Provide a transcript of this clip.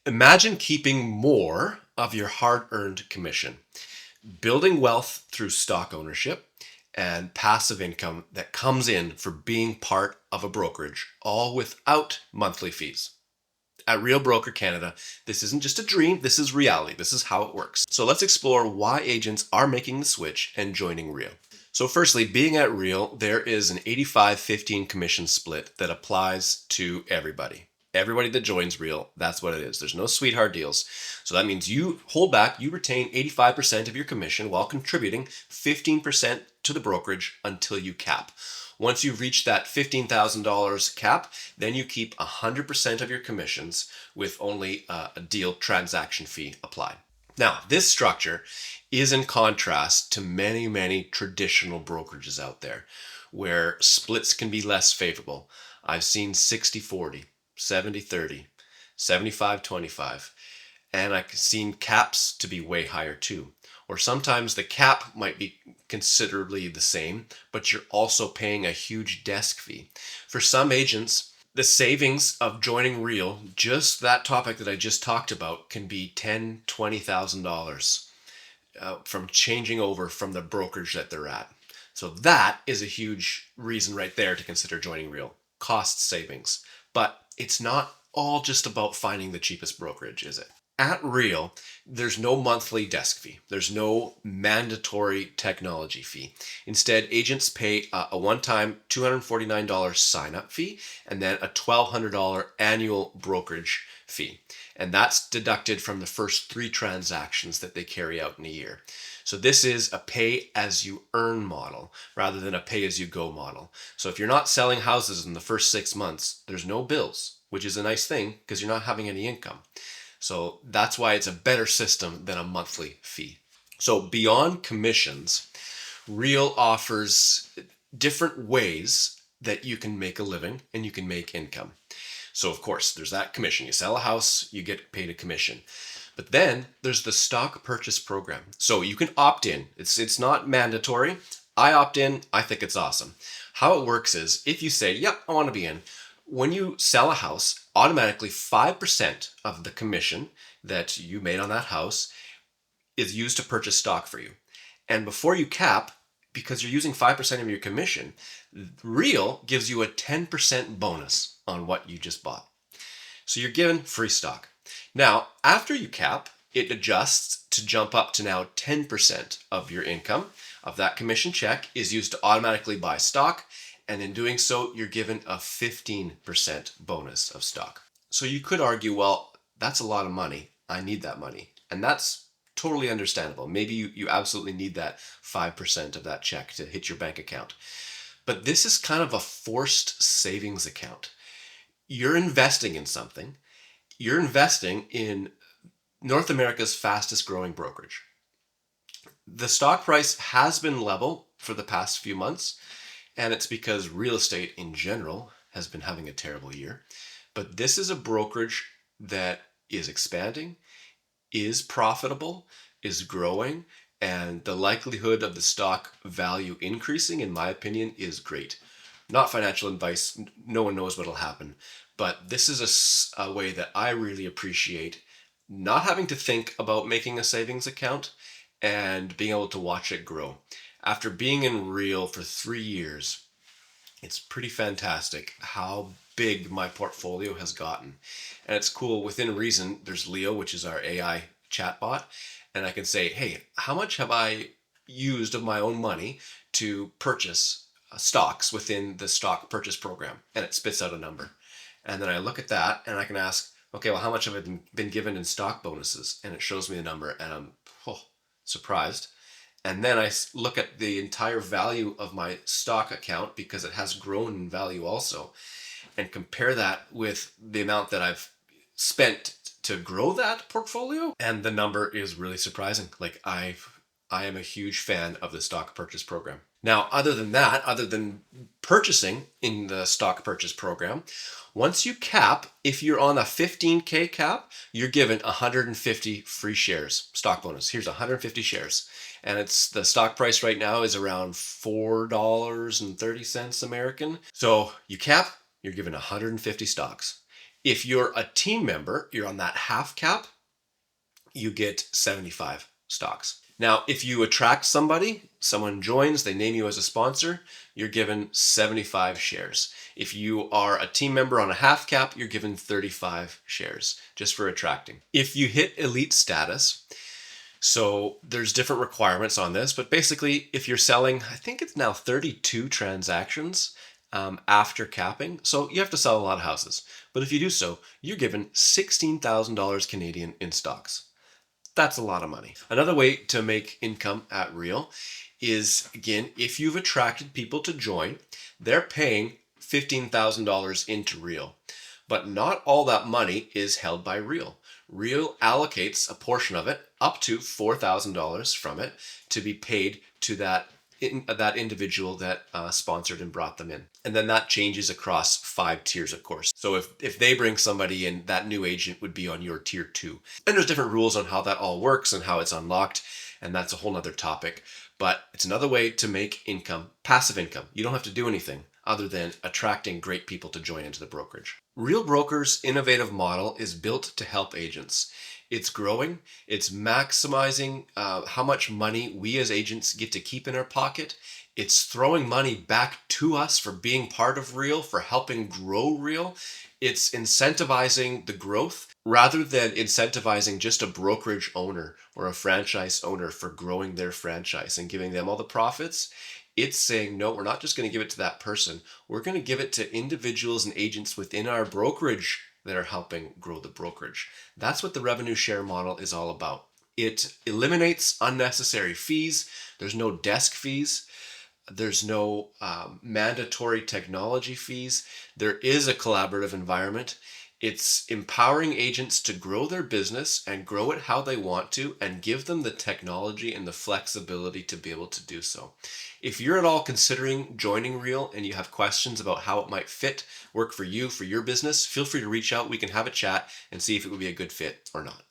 Imagine keeping more of your hard-earned commission, building wealth through stock ownership and passive income that comes in for being part of a brokerage, all without monthly fees. At Real Broker Canada, this isn't just a dream, this is reality. This is how it works. So let's explore why agents are making the switch and joining Real. So firstly, being at Real, there is an 85-15 commission split that applies to everybody. Everybody that joins Real, that's what it is. There's no sweetheart deals. So that means you hold back, you retain 85% of your commission while contributing 15% to the brokerage until you cap. Once you've reached that $15,000 cap, then you keep 100% of your commissions with only a deal transaction fee applied. Now, this structure is in contrast to many, many traditional brokerages out there where splits can be less favorable. I've seen 60-40, 70-30, 75-25, and I've seen caps to be way higher too. Or sometimes the cap might be considerably the same, but you're also paying a huge desk fee. For some agents, the savings of joining Real, just that topic that I just talked about, can be $10,000, $20,000 from changing over from the brokerage that they're at. So that is a huge reason right there to consider joining Real. Cost savings. But it's not all just about finding the cheapest brokerage, is it? At Real, there's no monthly desk fee. There's no mandatory technology fee. Instead, agents pay a one-time $249 sign-up fee and then a $1,200 annual brokerage fee. And that's deducted from the first 3 transactions that they carry out in a year. So this is a pay-as-you-earn model rather than a pay-as-you-go model. So if you're not selling houses in the first 6 months, there's no bills, which is a nice thing because you're not having any income. So that's why it's a better system than a monthly fee. So beyond commissions, Real offers different ways that you can make a living and you can make income. So of course, there's that commission. You sell a house, you get paid a commission. But then there's the stock purchase program. So you can opt in. It's not mandatory. I opt in. I think it's awesome. How it works is if you say, yep, I want to be in, when you sell a house, automatically 5% of the commission that you made on that house is used to purchase stock for you. And before you cap, because you're using 5% of your commission, Real gives you a 10% bonus on what you just bought. So you're given free stock. Now, after you cap, it adjusts to jump up to now 10% of your income of that commission check is used to automatically buy stock. And in doing so, you're given a 15% bonus of stock. So you could argue, well, that's a lot of money. I need that money. And that's totally understandable. Maybe you absolutely need that 5% of that check to hit your bank account. But this is kind of a forced savings account. You're investing in something. You're investing in North America's fastest growing brokerage. The stock price has been level for the past few months. And it's because real estate in general has been having a terrible year. But this is a brokerage that is expanding, is profitable, is growing, and the likelihood of the stock value increasing, in my opinion, is great. Not financial advice, no one knows what will happen. But this is a way that I really appreciate not having to think about making a savings account and being able to watch it grow. After being in Real for 3 years, it's pretty fantastic how big my portfolio has gotten. And it's cool, within reason, there's Leo, which is our AI chatbot. And I can say, hey, how much have I used of my own money to purchase stocks within the stock purchase program? And it spits out a number. And then I look at that and I can ask, okay, well, how much have I been given in stock bonuses? And it shows me the number and I'm surprised. And then I look at the entire value of my stock account because it has grown in value also, and compare that with the amount that I've spent to grow that portfolio. And the number is really surprising. Like I am a huge fan of the stock purchase program. Now, other than that, other than purchasing in the stock purchase program, once you cap, if you're on a 15K cap, you're given 150 free shares, stock bonus. Here's 150 shares. And it's the stock price right now is around $4.30 American. So you cap, you're given 150 stocks. If you're a team member, you're on that half cap, you get 75 stocks. Now, if you attract somebody, someone joins, they name you as a sponsor, you're given 75 shares. If you are a team member on a half cap, you're given 35 shares just for attracting. If you hit elite status, so there's different requirements on this, but basically, if you're selling, I think it's now 32 transactions after capping. So you have to sell a lot of houses. But if you do so, you're given $16,000 Canadian in stocks. That's a lot of money. Another way to make income at Real is, again, if you've attracted people to join, they're paying $15,000 into Real. But not all that money is held by Real. Real allocates a portion of it, up to $4,000 from it, to be paid to that individual that sponsored and brought them in. And then that changes across 5 tiers, of course. So if they bring somebody in, that new agent would be on your tier 2. And there's different rules on how that all works and how it's unlocked. And that's a whole nother topic. But it's another way to make income, passive income. You don't have to do anything other than attracting great people to join into the brokerage. Real Broker's innovative model is built to help agents. It's growing, it's maximizing how much money we as agents get to keep in our pocket. It's throwing money back to us for being part of Real, for helping grow Real. It's incentivizing the growth rather than incentivizing just a brokerage owner or a franchise owner for growing their franchise and giving them all the profits. It's saying, no, we're not just going to give it to that person. We're going to give it to individuals and agents within our brokerage that are helping grow the brokerage. That's what the revenue share model is all about. It eliminates unnecessary fees. There's no desk fees. There's no mandatory technology fees. There is a collaborative environment. It's empowering agents to grow their business and grow it how they want to, and give them the technology and the flexibility to be able to do so. If you're at all considering joining Real and you have questions about how it might work for you, for your business, feel free to reach out. We can have a chat and see if it would be a good fit or not.